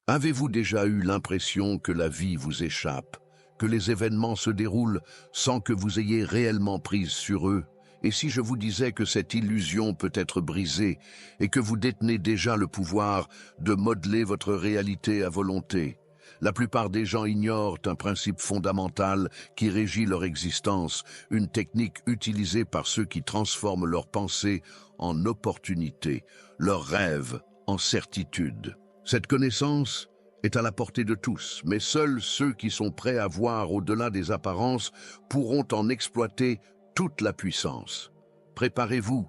Avez-vous déjà eu l'impression que la vie vous échappe, que les événements se déroulent sans que vous ayez réellement prise sur eux? Et si je vous disais que cette illusion peut être brisée et que vous détenez déjà le pouvoir de modeler votre réalité à volonté? La plupart des gens ignorent un principe fondamental qui régit leur existence, une technique utilisée par ceux qui transforment leurs pensées en opportunités, leurs rêves en certitudes. Cette connaissance est à la portée de tous, mais seuls ceux qui sont prêts à voir au-delà des apparences pourront en exploiter toute la puissance. Préparez-vous,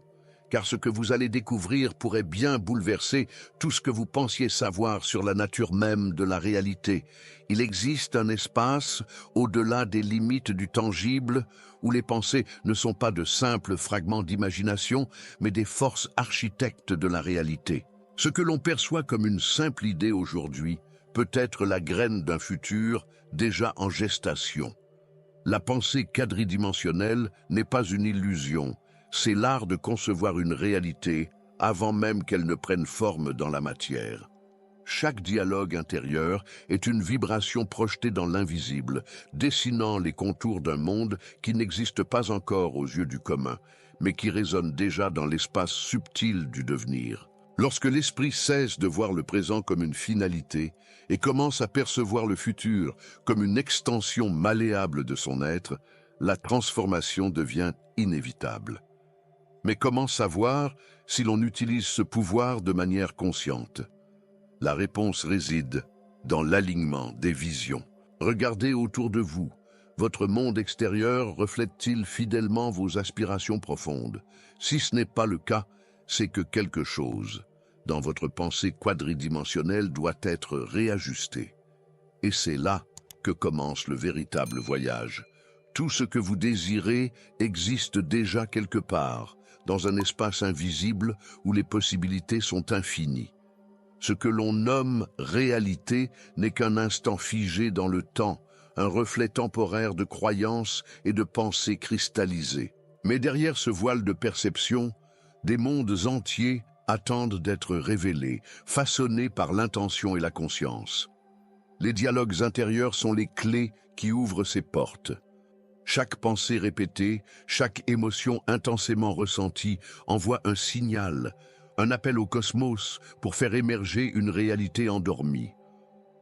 car ce que vous allez découvrir pourrait bien bouleverser tout ce que vous pensiez savoir sur la nature même de la réalité. Il existe un espace au-delà des limites du tangible où les pensées ne sont pas de simples fragments d'imagination, mais des forces architectes de la réalité. Ce que l'on perçoit comme une simple idée aujourd'hui peut être la graine d'un futur déjà en gestation. La pensée quadridimensionnelle n'est pas une illusion, c'est l'art de concevoir une réalité avant même qu'elle ne prenne forme dans la matière. Chaque dialogue intérieur est une vibration projetée dans l'invisible, dessinant les contours d'un monde qui n'existe pas encore aux yeux du commun, mais qui résonne déjà dans l'espace subtil du devenir. Lorsque l'esprit cesse de voir le présent comme une finalité et commence à percevoir le futur comme une extension malléable de son être, la transformation devient inévitable. Mais comment savoir si l'on utilise ce pouvoir de manière consciente? La réponse réside dans l'alignement des visions. Regardez autour de vous. Votre monde extérieur reflète-t-il fidèlement vos aspirations profondes? Si ce n'est pas le cas, c'est que quelque chose dans votre pensée quadridimensionnelle doit être réajusté. Et c'est là que commence le véritable voyage. Tout ce que vous désirez existe déjà quelque part, dans un espace invisible où les possibilités sont infinies. Ce que l'on nomme réalité n'est qu'un instant figé dans le temps, un reflet temporaire de croyances et de pensées cristallisées. Mais derrière ce voile de perception, des mondes entiers attendent d'être révélés, façonnés par l'intention et la conscience. Les dialogues intérieurs sont les clés qui ouvrent ces portes. Chaque pensée répétée, chaque émotion intensément ressentie envoie un signal, un appel au cosmos pour faire émerger une réalité endormie.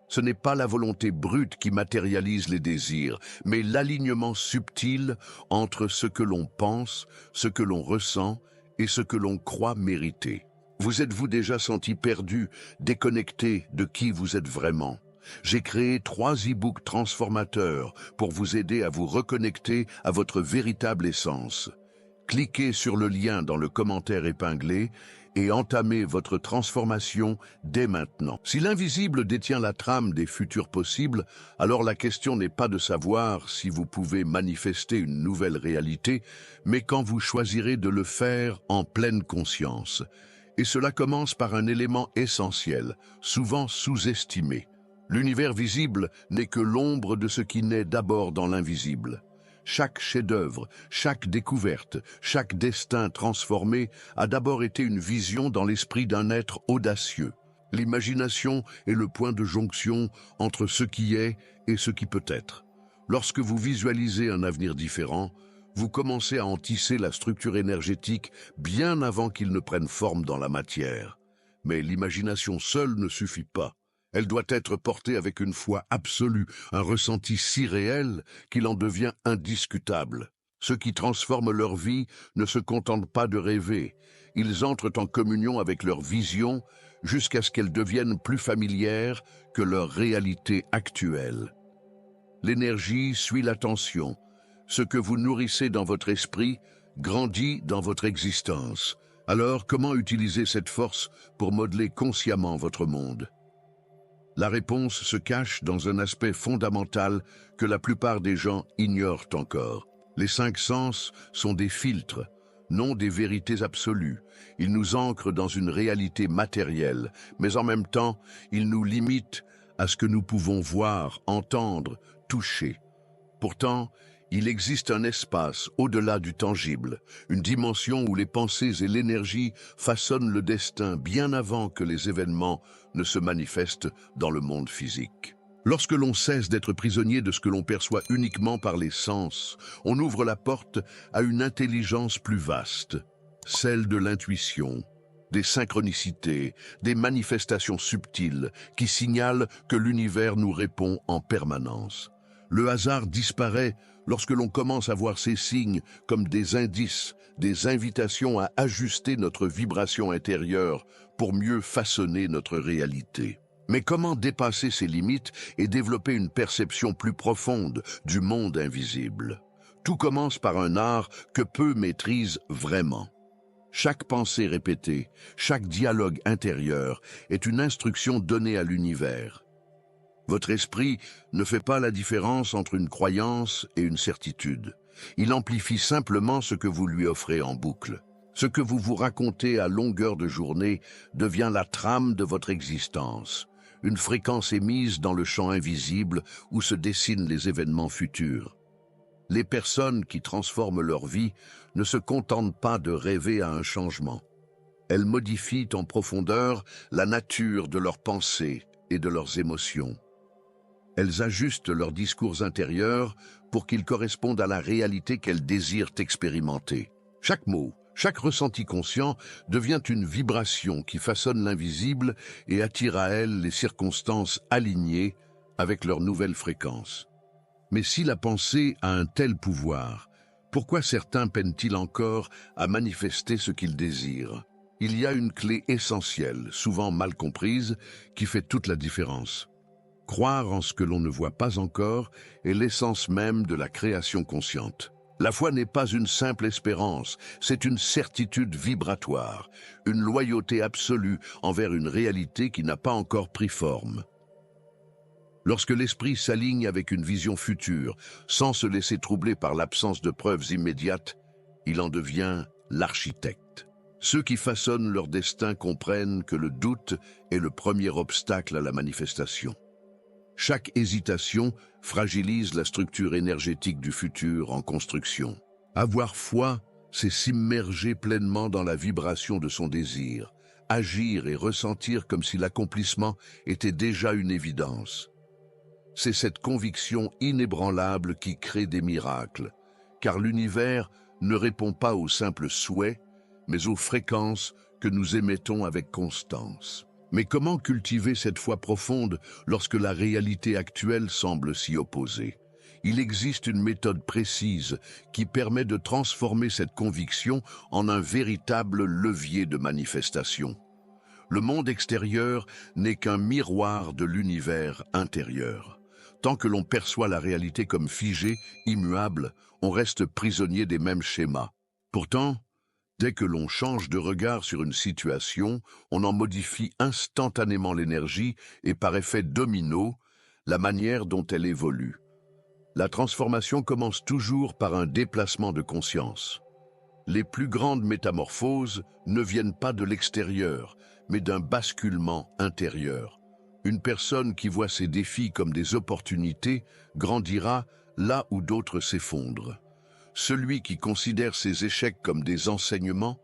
Ce n'est pas la volonté brute qui matérialise les désirs, mais l'alignement subtil entre ce que l'on pense, ce que l'on ressent et ce que l'on croit mériter. Vous êtes-vous déjà senti perdu, déconnecté de qui vous êtes vraiment? J'ai créé 3 e-books transformateurs pour vous aider à vous reconnecter à votre véritable essence. Cliquez sur le lien dans le commentaire épinglé et entamez votre transformation dès maintenant. Si l'invisible détient la trame des futurs possibles, alors la question n'est pas de savoir si vous pouvez manifester une nouvelle réalité, mais quand vous choisirez de le faire en pleine conscience. Et cela commence par un élément essentiel, souvent sous-estimé. L'univers visible n'est que l'ombre de ce qui naît d'abord dans l'invisible. Chaque chef-d'œuvre, chaque découverte, chaque destin transformé a d'abord été une vision dans l'esprit d'un être audacieux. L'imagination est le point de jonction entre ce qui est et ce qui peut être. Lorsque vous visualisez un avenir différent, vous commencez à en tisser la structure énergétique bien avant qu'il ne prenne forme dans la matière. Mais l'imagination seule ne suffit pas. Elle doit être portée avec une foi absolue, un ressenti si réel qu'il en devient indiscutable. Ceux qui transforment leur vie ne se contentent pas de rêver. Ils entrent en communion avec leur vision jusqu'à ce qu'elle devienne plus familière que leur réalité actuelle. L'énergie suit l'attention. Ce que vous nourrissez dans votre esprit grandit dans votre existence. Alors, comment utiliser cette force pour modeler consciemment votre monde? La réponse se cache dans un aspect fondamental que la plupart des gens ignorent encore. Les 5 sens sont des filtres, non des vérités absolues. Ils nous ancrent dans une réalité matérielle, mais en même temps, ils nous limitent à ce que nous pouvons voir, entendre, toucher. Pourtant, Il existe un espace au-delà du tangible, une dimension où les pensées et l'énergie façonnent le destin bien avant que les événements ne se manifestent dans le monde physique. Lorsque l'on cesse d'être prisonnier de ce que l'on perçoit uniquement par les sens, on ouvre la porte à une intelligence plus vaste, celle de l'intuition, des synchronicités, des manifestations subtiles qui signalent que l'univers nous répond en permanence. Le hasard disparaît lorsque l'on commence à voir ces signes comme des indices, des invitations à ajuster notre vibration intérieure pour mieux façonner notre réalité. Mais comment dépasser ces limites et développer une perception plus profonde du monde invisible? Tout commence par un art que peu maîtrisent vraiment. Chaque pensée répétée, chaque dialogue intérieur est une instruction donnée à l'univers. Votre esprit ne fait pas la différence entre une croyance et une certitude. Il amplifie simplement ce que vous lui offrez en boucle. Ce que vous vous racontez à longueur de journée devient la trame de votre existence, une fréquence émise dans le champ invisible où se dessinent les événements futurs. Les personnes qui transforment leur vie ne se contentent pas de rêver à un changement. Elles modifient en profondeur la nature de leurs pensées et de leurs émotions. Elles ajustent leurs discours intérieurs pour qu'ils correspondent à la réalité qu'elles désirent expérimenter. Chaque mot, chaque ressenti conscient devient une vibration qui façonne l'invisible et attire à elle les circonstances alignées avec leur nouvelle fréquence. Mais si la pensée a un tel pouvoir, pourquoi certains peinent-ils encore à manifester ce qu'ils désirent? Il y a une clé essentielle, souvent mal comprise, qui fait toute la différence. Croire en ce que l'on ne voit pas encore est l'essence même de la création consciente. La foi n'est pas une simple espérance, c'est une certitude vibratoire, une loyauté absolue envers une réalité qui n'a pas encore pris forme. Lorsque l'esprit s'aligne avec une vision future, sans se laisser troubler par l'absence de preuves immédiates, il en devient l'architecte. Ceux qui façonnent leur destin comprennent que le doute est le premier obstacle à la manifestation. Chaque hésitation fragilise la structure énergétique du futur en construction. Avoir foi, c'est s'immerger pleinement dans la vibration de son désir, agir et ressentir comme si l'accomplissement était déjà une évidence. C'est cette conviction inébranlable qui crée des miracles, car l'univers ne répond pas aux simples souhaits, mais aux fréquences que nous émettons avec constance. Mais comment cultiver cette foi profonde lorsque la réalité actuelle semble s'y opposer? Il existe une méthode précise qui permet de transformer cette conviction en un véritable levier de manifestation. Le monde extérieur n'est qu'un miroir de l'univers intérieur. Tant que l'on perçoit la réalité comme figée, immuable, on reste prisonnier des mêmes schémas. Pourtant, dès que l'on change de regard sur une situation, on en modifie instantanément l'énergie et par effet domino, la manière dont elle évolue. La transformation commence toujours par un déplacement de conscience. Les plus grandes métamorphoses ne viennent pas de l'extérieur, mais d'un basculement intérieur. Une personne qui voit ses défis comme des opportunités grandira là où d'autres s'effondrent. Celui qui considère ses échecs comme des enseignements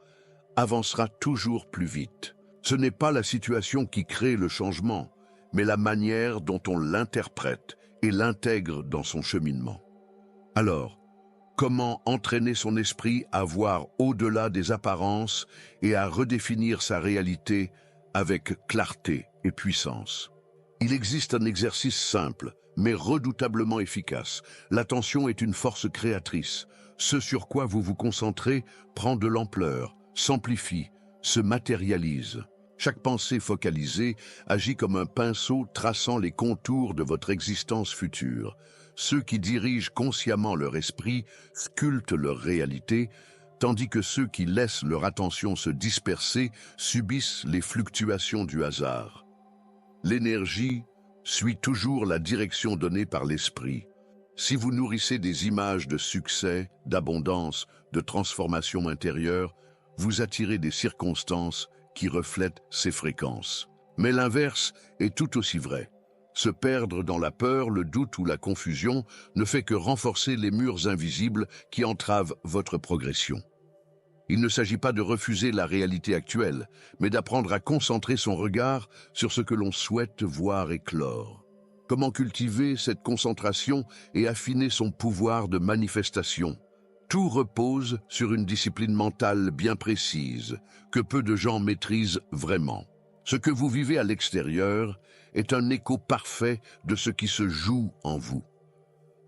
avancera toujours plus vite. Ce n'est pas la situation qui crée le changement, mais la manière dont on l'interprète et l'intègre dans son cheminement. Alors, comment entraîner son esprit à voir au-delà des apparences et à redéfinir sa réalité avec clarté et puissance? Il existe un exercice simple, mais redoutablement efficace. L'attention est une force créatrice. Ce sur quoi vous vous concentrez prend de l'ampleur, s'amplifie, se matérialise. Chaque pensée focalisée agit comme un pinceau traçant les contours de votre existence future. Ceux qui dirigent consciemment leur esprit sculptent leur réalité, tandis que ceux qui laissent leur attention se disperser subissent les fluctuations du hasard. L'énergie suit toujours la direction donnée par l'esprit. Si vous nourrissez des images de succès, d'abondance, de transformation intérieure, vous attirez des circonstances qui reflètent ces fréquences. Mais l'inverse est tout aussi vrai. Se perdre dans la peur, le doute ou la confusion ne fait que renforcer les murs invisibles qui entravent votre progression. Il ne s'agit pas de refuser la réalité actuelle, mais d'apprendre à concentrer son regard sur ce que l'on souhaite voir éclore. Comment cultiver cette concentration et affiner son pouvoir de manifestation? Tout repose sur une discipline mentale bien précise, que peu de gens maîtrisent vraiment. Ce que vous vivez à l'extérieur est un écho parfait de ce qui se joue en vous.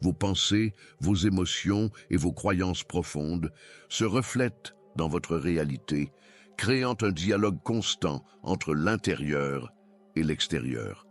Vos pensées, vos émotions et vos croyances profondes se reflètent dans votre réalité, créant un dialogue constant entre l'intérieur et l'extérieur.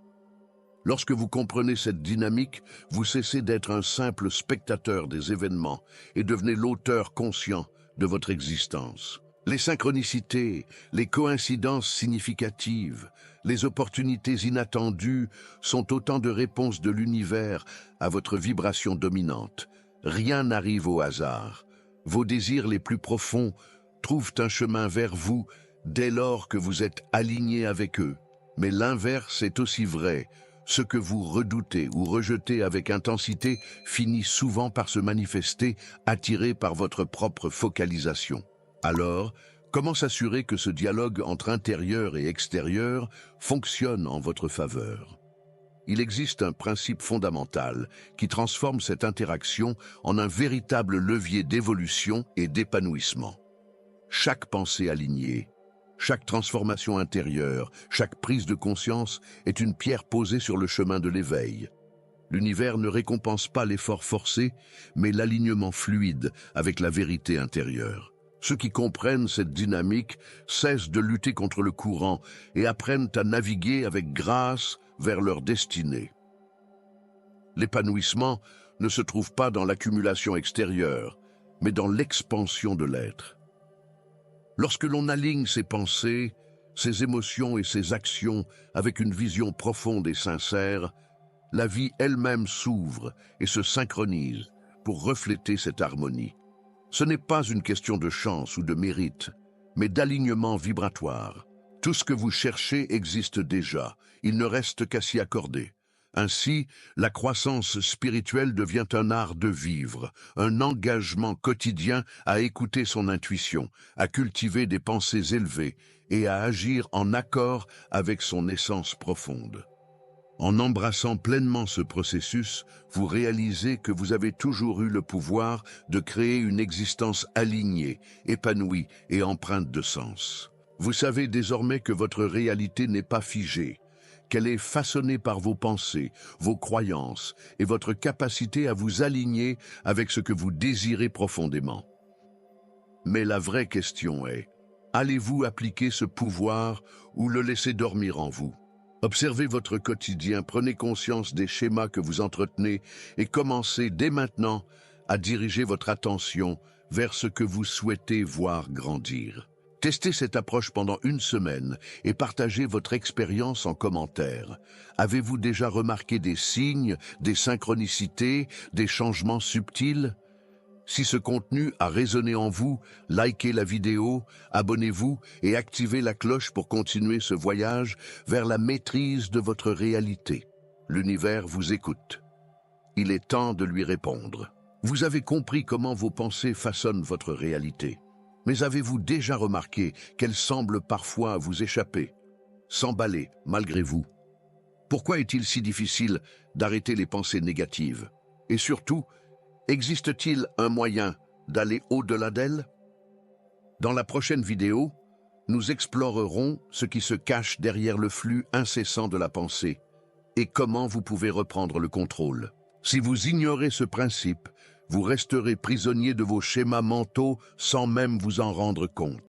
Lorsque vous comprenez cette dynamique, vous cessez d'être un simple spectateur des événements et devenez l'auteur conscient de votre existence. Les synchronicités, les coïncidences significatives, les opportunités inattendues sont autant de réponses de l'univers à votre vibration dominante. Rien n'arrive au hasard. Vos désirs les plus profonds trouvent un chemin vers vous dès lors que vous êtes aligné avec eux. Mais l'inverse est aussi vrai. Ce que vous redoutez ou rejetez avec intensité finit souvent par se manifester, attiré par votre propre focalisation. Alors, comment s'assurer que ce dialogue entre intérieur et extérieur fonctionne en votre faveur? Il existe un principe fondamental qui transforme cette interaction en un véritable levier d'évolution et d'épanouissement. Chaque pensée alignée, chaque transformation intérieure, chaque prise de conscience est une pierre posée sur le chemin de l'éveil. L'univers ne récompense pas l'effort forcé, mais l'alignement fluide avec la vérité intérieure. Ceux qui comprennent cette dynamique cessent de lutter contre le courant et apprennent à naviguer avec grâce vers leur destinée. L'épanouissement ne se trouve pas dans l'accumulation extérieure, mais dans l'expansion de l'être. Lorsque l'on aligne ses pensées, ses émotions et ses actions avec une vision profonde et sincère, la vie elle-même s'ouvre et se synchronise pour refléter cette harmonie. Ce n'est pas une question de chance ou de mérite, mais d'alignement vibratoire. Tout ce que vous cherchez existe déjà, il ne reste qu'à s'y accorder. Ainsi, la croissance spirituelle devient un art de vivre, un engagement quotidien à écouter son intuition, à cultiver des pensées élevées et à agir en accord avec son essence profonde. En embrassant pleinement ce processus, vous réalisez que vous avez toujours eu le pouvoir de créer une existence alignée, épanouie et empreinte de sens. Vous savez désormais que votre réalité n'est pas figée, qu'elle est façonnée par vos pensées, vos croyances et votre capacité à vous aligner avec ce que vous désirez profondément. Mais la vraie question est, allez-vous appliquer ce pouvoir ou le laisser dormir en vous? Observez votre quotidien, prenez conscience des schémas que vous entretenez et commencez dès maintenant à diriger votre attention vers ce que vous souhaitez voir grandir. Testez cette approche pendant une semaine et partagez votre expérience en commentaire. Avez-vous déjà remarqué des signes, des synchronicités, des changements subtils? Si ce contenu a résonné en vous, likez la vidéo, abonnez-vous et activez la cloche pour continuer ce voyage vers la maîtrise de votre réalité. L'univers vous écoute. Il est temps de lui répondre. Vous avez compris comment vos pensées façonnent votre réalité. Mais avez-vous déjà remarqué qu'elles semblent parfois vous échapper, s'emballer malgré vous? Pourquoi est-il si difficile d'arrêter les pensées négatives? Et surtout, existe-t-il un moyen d'aller au-delà d'elles? Dans la prochaine vidéo, nous explorerons ce qui se cache derrière le flux incessant de la pensée et comment vous pouvez reprendre le contrôle. Si vous ignorez ce principe, vous resterez prisonnier de vos schémas mentaux sans même vous en rendre compte.